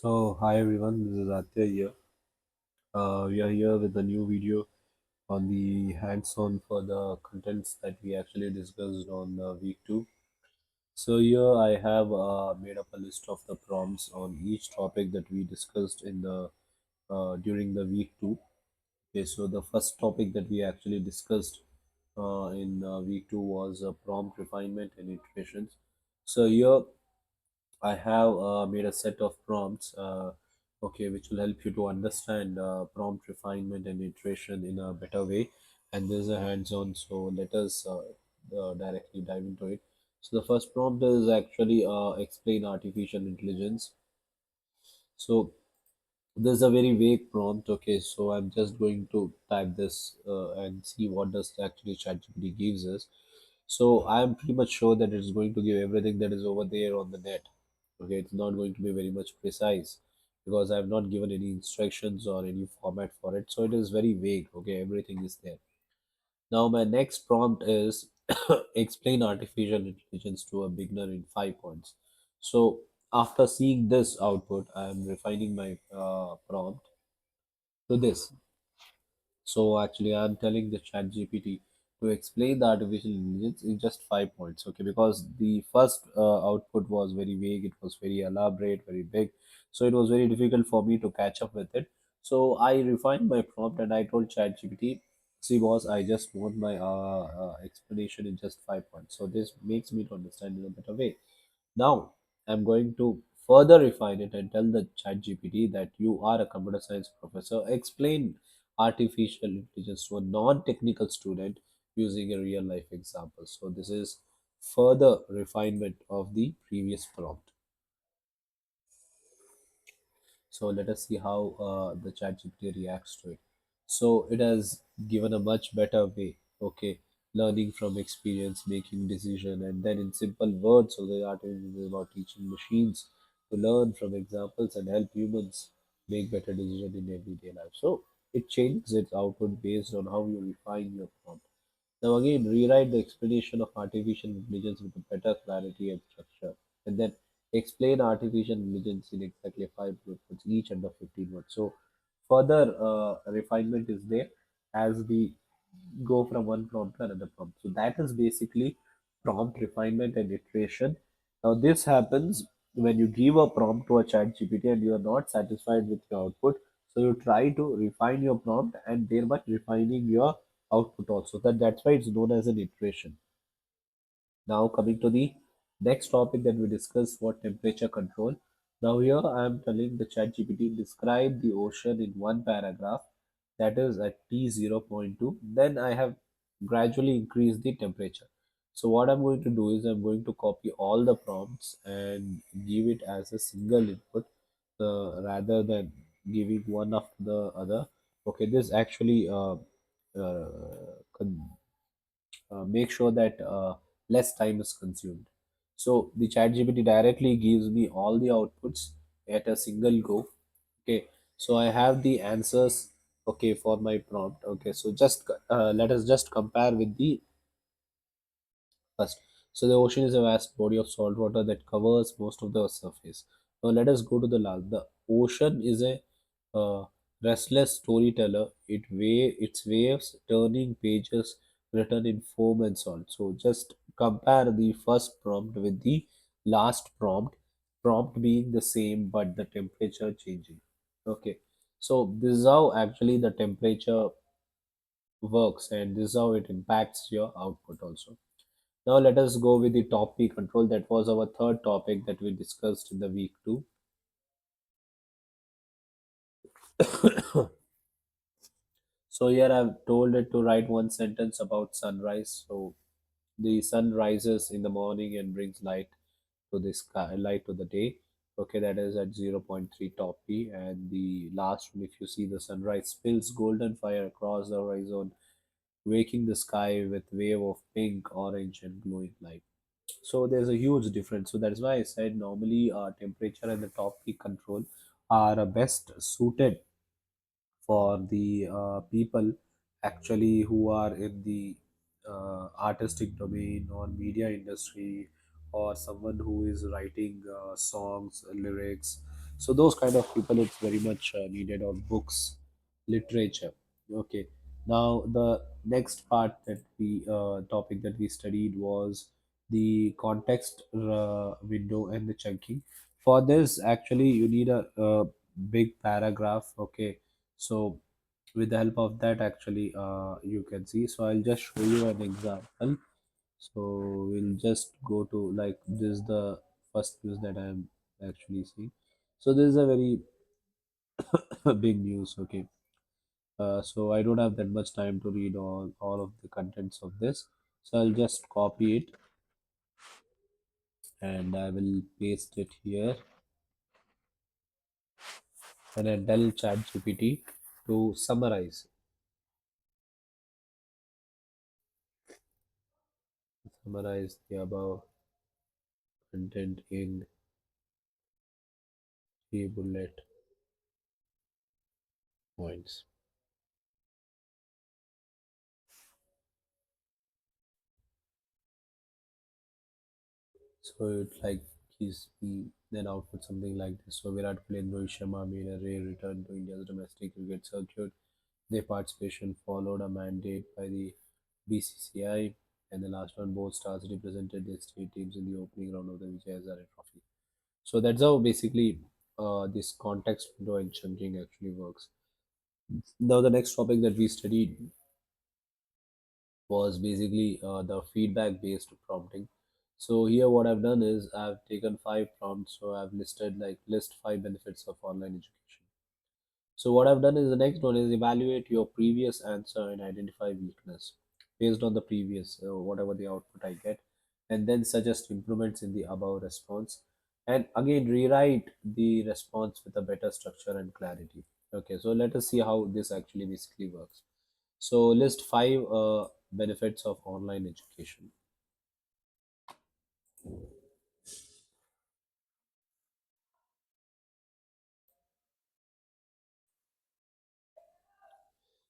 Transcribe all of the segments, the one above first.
Hi everyone, this is Atya here. We are here with a new video on the hands-on for the contents that we actually discussed on week two. So here I have made up a list of the prompts on each topic that we discussed in the during the week two. Okay, so the first topic that we actually discussed in week two was prompt refinement and iterations. So here I have made a set of prompts, okay, which will help you to understand prompt refinement and iteration in a better way. And there's a hands-on, so let us directly dive into it. So the first prompt is actually explain artificial intelligence. So there's a very vague prompt. Okay, so I'm just going to type this and see what does actually ChatGPT gives us. So I'm pretty much sure that it's going to give everything that is over there on the net. Okay, it's not going to be very much precise because I have not given any instructions or any format for it. So it is very vague. Okay, everything is there. Now my next prompt is explain artificial intelligence to a beginner in 5 points. So after seeing this output, I am refining my prompt to this. So actually, I'm telling the Chat GPT to explain the artificial intelligence in just 5 points. Okay, because the first output was very vague, it was very elaborate, very big, so it was very difficult for me to catch up with it. So I refined my prompt and I told Chat GPT, see, boss, I just want my explanation in just 5 points. So this makes me to understand in a better way. Now, I'm going to further refine it and tell the ChatGPT that you are a computer science professor. Explain artificial intelligence to a non-technical student using a real life example. So this is further refinement of the previous prompt. So let us see how the ChatGPT reacts to it. So it has given a much better way. Okay, learning from experience, making decision, and then in simple words. So the article is about teaching machines to learn from examples and help humans make better decision in everyday life. So it changes its output based on how you refine your prompt. Now again, rewrite the explanation of artificial intelligence with a better clarity and structure, and then explain artificial intelligence in exactly 5 bullet points, each under 15 words. So further refinement is there as we go from one prompt to another prompt. So that is basically prompt refinement and iteration. Now this happens when you give a prompt to a chat GPT and you are not satisfied with your output. So you try to refine your prompt and thereby refining your output also. That's why it's known as an iteration. Now coming to the next topic that we discussed for temperature control. Now here I am telling the ChatGPT describe the ocean in one paragraph, that is at T 0.2. Then I have gradually increased the temperature. So what I'm going to do is I'm going to copy all the prompts and give it as a single input rather than giving one after the other. Okay, this actually uh, con- make sure that less time is consumed. So the ChatGPT directly gives me all the outputs at a single go. Okay, so I have the answers. Okay, for my prompt. Okay, so just let us just compare with the first. So the ocean is a vast body of salt water that covers most of the surface. Now let us go to the last. The ocean is a uh, restless storyteller. Its waves turning pages written in foam and salt. So just compare the first prompt with the last prompt. Prompt being the same but the temperature changing. Okay. So this is how actually the temperature works and this is how it impacts your output also. Now let us go with the top P control. That was our third topic that we discussed in the week two. So here I've told it to write one sentence about sunrise. So the sun rises in the morning and brings light to the sky, light to the day. Okay, that is at zero point 0.3 top P. And the last one, if you see the sunrise spills golden fire across the horizon, waking the sky with wave of pink, orange, and glowing light. So there's a huge difference. So that's why I said normally temperature and the top peak control are best suited for the people actually who are in the artistic domain or media industry or someone who is writing songs lyrics. So those kind of people, it's very much needed on books, literature. Okay. Now the next part that we topic that we studied was the context window and the chunking. For this, actually, you need a big paragraph. Okay. So with the help of that, actually, you can see. So I'll just show you an example. So we'll just go to, like, this is the first news that I'm actually seeing. So this is a very big news. Okay. So I don't have that much time to read all of the contents of this. So I'll just copy it and I will paste it here, and I tell ChatGPT to summarize the above content in 3 bullet points. So it like gives me then output something like this. So Virat Kohli and Rohit Sharma made a rare return to India's domestic cricket circuit. Their participation followed a mandate by the BCCI, and the last one, both stars represented their state teams in the opening round of the Vijay Hazare Trophy. So that's how basically this context window and chunking actually works. Now the next topic that we studied was basically the feedback based prompting. So here what I've done is I've taken 5 prompts. So I've listed, like, list 5 benefits of online education. So what I've done is the next one is evaluate your previous answer and identify weakness based on the previous, whatever the output I get, and then suggest improvements in the above response. And again, rewrite the response with a better structure and clarity. Okay, so let us see how this actually basically works. So list 5 benefits of online education.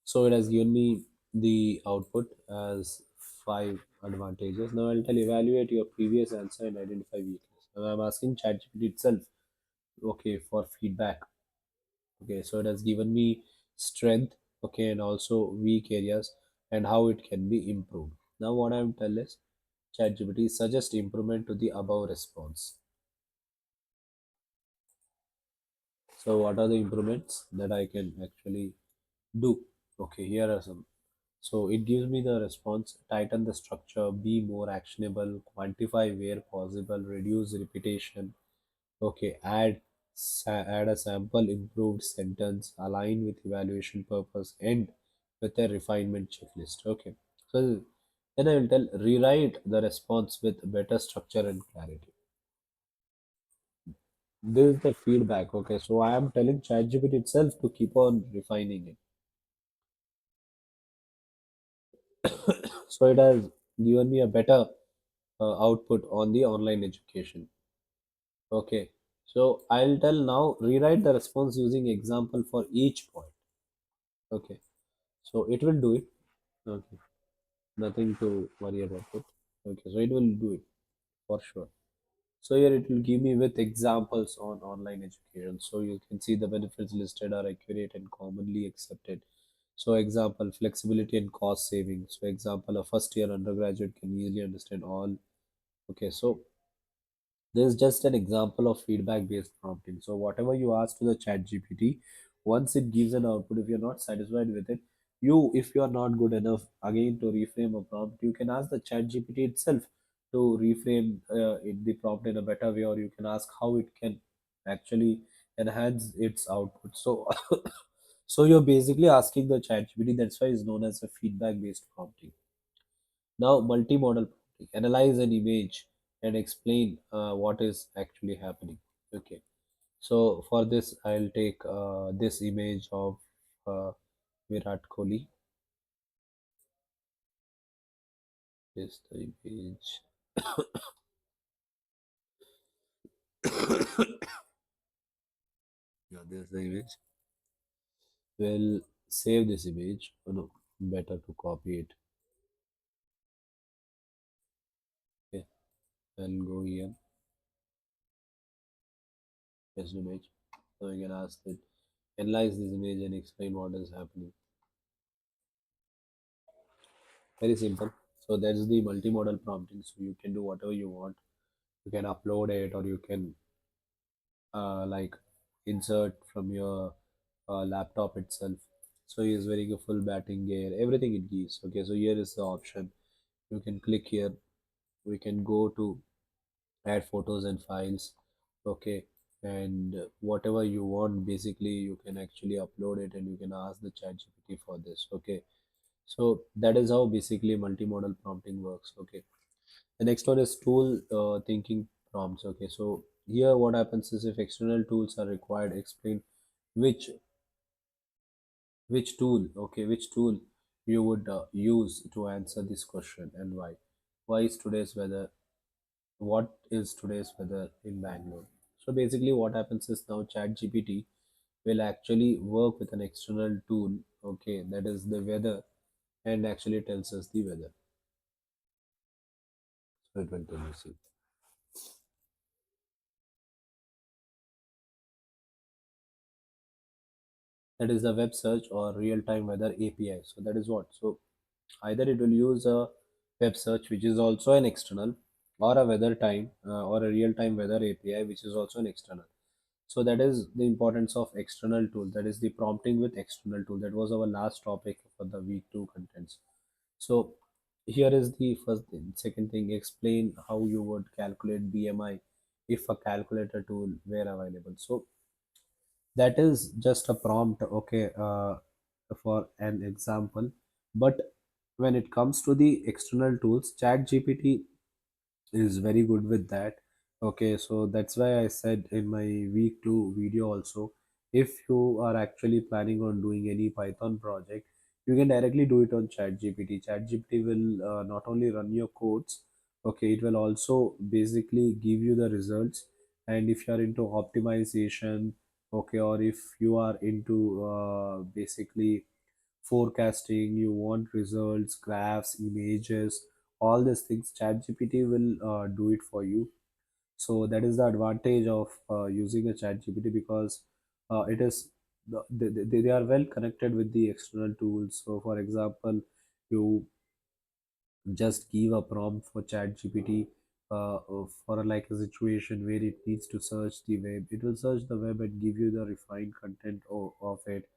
So it has given me the output as 5 advantages. Now I'll tell evaluate your previous answer and identify weakness. Now I'm asking ChatGPT itself, okay, for feedback. Okay, so it has given me strength, okay, and also weak areas and how it can be improved. Now what I'm tell is ChatGPT suggest improvement to the above response. So what are the improvements that I can actually do? Okay, here are some. So it gives me the response: tighten the structure, be more actionable, quantify where possible, reduce repetition. Okay, add a sample improved sentence, align with evaluation purpose, end with a refinement checklist. Okay, so then I will tell rewrite the response with better structure and clarity. This is the feedback. Okay, so I am telling ChatGPT itself to keep on refining it. So it has given me a better output on the online education. Okay, so I'll tell now rewrite the response using example for each point. Okay, so it will do it. Okay, nothing to worry about it. Okay, so it will do it for sure. So here it will give me with examples on online education. So you can see the benefits listed are accurate and commonly accepted. So example, flexibility and cost saving. So example, a first year undergraduate can easily understand all. Okay, so this is just an example of feedback based prompting. So whatever you ask to the chat GPT, once it gives an output, if you're not satisfied with it, if you're not good enough again to reframe a prompt, you can ask the chat GPT itself to reframe the prompt in a better way, or you can ask how it can actually enhance its output. So so you're basically asking the chat GPT. That's why it's known as a feedback based prompting. Now, multimodal prompting. Analyze an image and explain what is actually happening. Okay. So for this, I'll take this image of uh, Virat Kohli. This the image. Yeah, this is the image. We'll save this image. Oh, no, better to copy it. Okay. I'll go here. just image. So you can ask it, analyze this image and explain what is happening. Very simple. So that's the multimodal prompting. So you can do whatever you want. You can upload it, or you can like insert from your laptop itself. So he is wearing a full batting gear, everything it gives. Okay, so here is the option. You can click here. We can go to add photos and files. Okay, and whatever you want, basically you can actually upload it, and you can ask the chat GPT for this. Okay, so that is how basically multimodal prompting works. Okay, the next one is tool thinking prompts. Okay, so here what happens is, if external tools are required, explain which which tool you would use to answer this question and why. Why is today's weather? What is today's weather in Bangalore? So basically, what happens is, now ChatGPT will actually work with an external tool. Okay, that is the weather, and actually tells us the weather. So it will tell you. See, that is the web search or real-time weather API. So that is what. So either it will use a web search, which is also an external, or a weather time or a real-time weather API, which is also an external. So that is the importance of external tool. That is the prompting with external tool. That was our last topic for the week two contents. So here is the first thing. Second thing, explain how you would calculate BMI if a calculator tool were available. So that is just a prompt, okay, for an example. But when it comes to the external tools, chat gpt is very good with that. Okay, so that's why I said in my week 2 video also, if you are actually planning on doing any Python project, you can directly do it on ChatGPT. ChatGPT will not only run your codes, okay, it will also basically give you the results. And if you are into optimization, okay, or if you are into basically forecasting, you want results, graphs, images, all these things, ChatGPT will do it for you. So that is the advantage of using a ChatGPT, because it is they are well connected with the external tools. So for example, you just give a prompt for ChatGPT for like a situation where it needs to search the web. It will search the web and give you the refined content of it.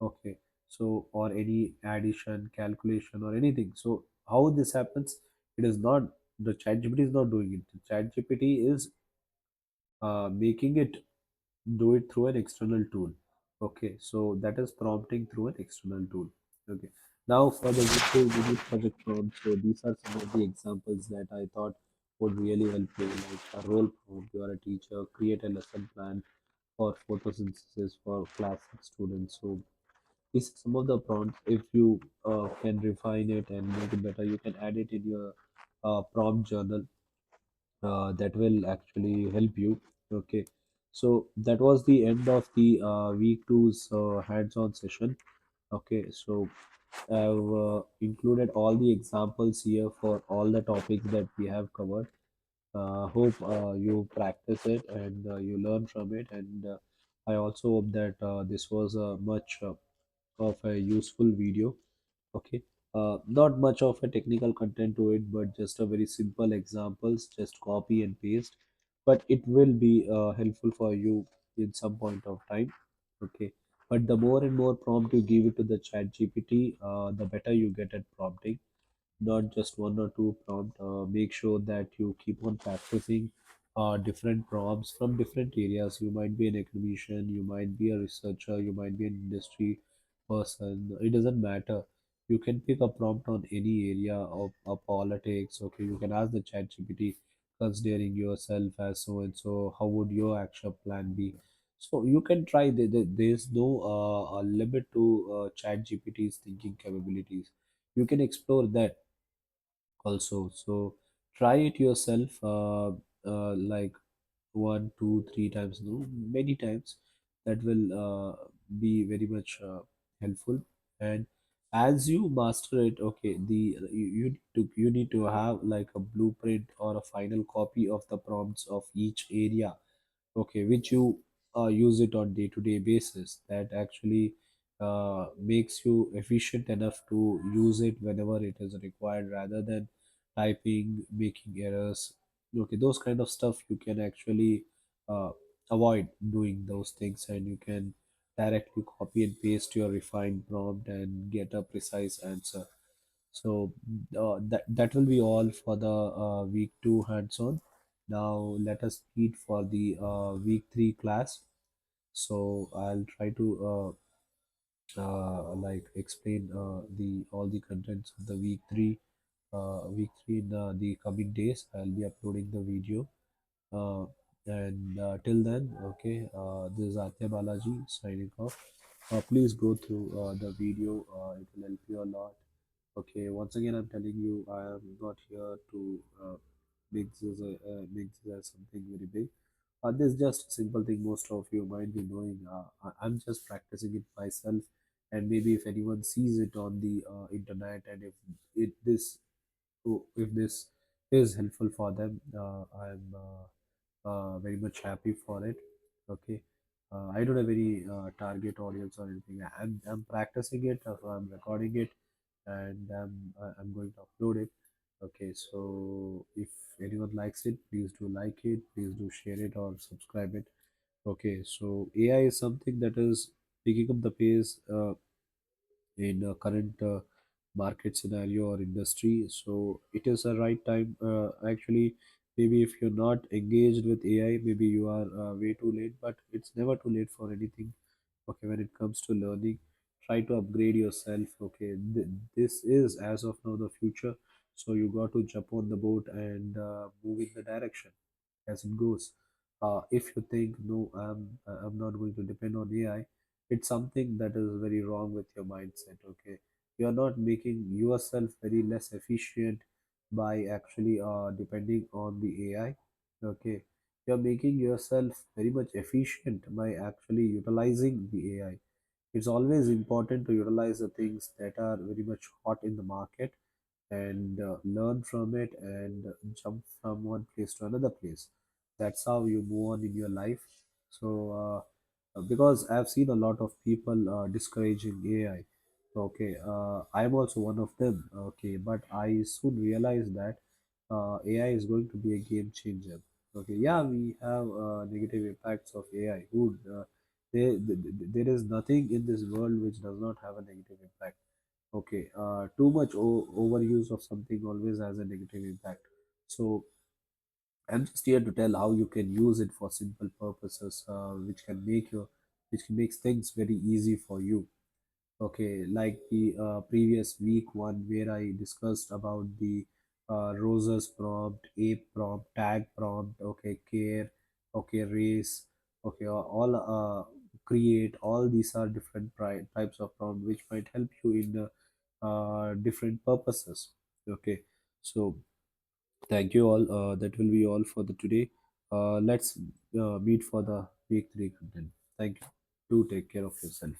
Okay, so or any addition, calculation, or anything. So how this happens? It is not, the ChatGPT is not doing it. The ChatGPT is making it do it through an external tool. Okay, so that is prompting through an external tool. Okay, now for the visual unit project prompt. So these are some of the examples that I thought would really help you, like a role prompt. You are a teacher, create a lesson plan for photosynthesis for class 6 students. So these are some of the prompts. If you can refine it and make it better, you can add it in your prompt journal. That will actually help you. Okay, so that was the end of the week two's hands-on session. Okay, so I've included all the examples here for all the topics that we have covered. Hope you practice it and you learn from it. And I also hope that this was a much of a useful video. Okay, not much of a technical content to it, but just a very simple examples, just copy and paste. But it will be helpful for you in some point of time. Okay, but the more and more prompt you give it to the chat GPT, the better you get at prompting. Not just one or two prompt. Make sure that you keep on practicing different prompts from different areas. You might be an academician, you might be a researcher, you might be an industry person. It doesn't matter. You can pick a prompt on any area of politics. Okay, you can ask the chat GPT, considering yourself as so and so, how would your action plan be? So you can try. There's no limit to chat GPT's thinking capabilities. You can explore that also. So try it yourself, like one, two, three times, no, many times. That will be very much helpful. And as you master it, okay, you need to have like a blueprint or a final copy of the prompts of each area. Okay, which you use it on day-to-day basis, that actually makes you efficient enough to use it whenever it is required, rather than typing, making errors. Okay, those kind of stuff you can actually uh, avoid doing those things, and you can directly copy and paste your refined prompt and get a precise answer. So that will be all for the week 2 hands-on. Now let us meet for the week 3 class. So I'll try to like explain the all the contents of the week 3 in the coming days. I'll be uploading the video. And till then, okay, this is Atya Balaji signing off. Please go through the video, it will help you a lot. Okay, once again, I'm telling you, I am not here to make this as something very big. This is just a simple thing most of you might be knowing. I'm just practicing it myself, and maybe if anyone sees it on the internet, and it this if this is helpful for them, I'm very much happy for it. Okay, I don't have any target audience or anything. I'm practicing it, so I'm recording it, and I'm going to upload it. Okay, so if anyone likes it, please do like it, please do share it or subscribe it. Okay, so AI is something that is picking up the pace in current market scenario or industry. So it is a right time. Actually, maybe if you're not engaged with AI, maybe you are way too late. But it's never too late for anything. Okay, when it comes to learning, try to upgrade yourself. Okay, this is as of now the future. So you got to jump on the boat and move in the direction as it goes. If you think no, I'm not going to depend on AI, it's something that is very wrong with your mindset. Okay, you are not making yourself very less efficient by actually depending on the AI. Okay, you are making yourself very much efficient by actually utilizing the AI. It's always important to utilize the things that are very much hot in the market, and learn from it, and jump from one place to another place. That's how you move on in your life. So because I've seen a lot of people discouraging AI. Okay, I'm also one of them. Okay, but I soon realized that AI is going to be a game changer. Okay, yeah, we have negative impacts of AI. Who there is nothing in this world which does not have a negative impact. Okay, too much overuse of something always has a negative impact. So I'm just here to tell how you can use it for simple purposes, which can make things very easy for you. Okay, like the previous week one where I discussed about the roses prompt, ape prompt, tag prompt, okay, care, okay, race, okay, all create. All these are different types of prompt which might help you in different purposes. Okay, so thank you all. That will be all for the today. Let's meet for the week 3 content. Thank you. Do take care of yourself.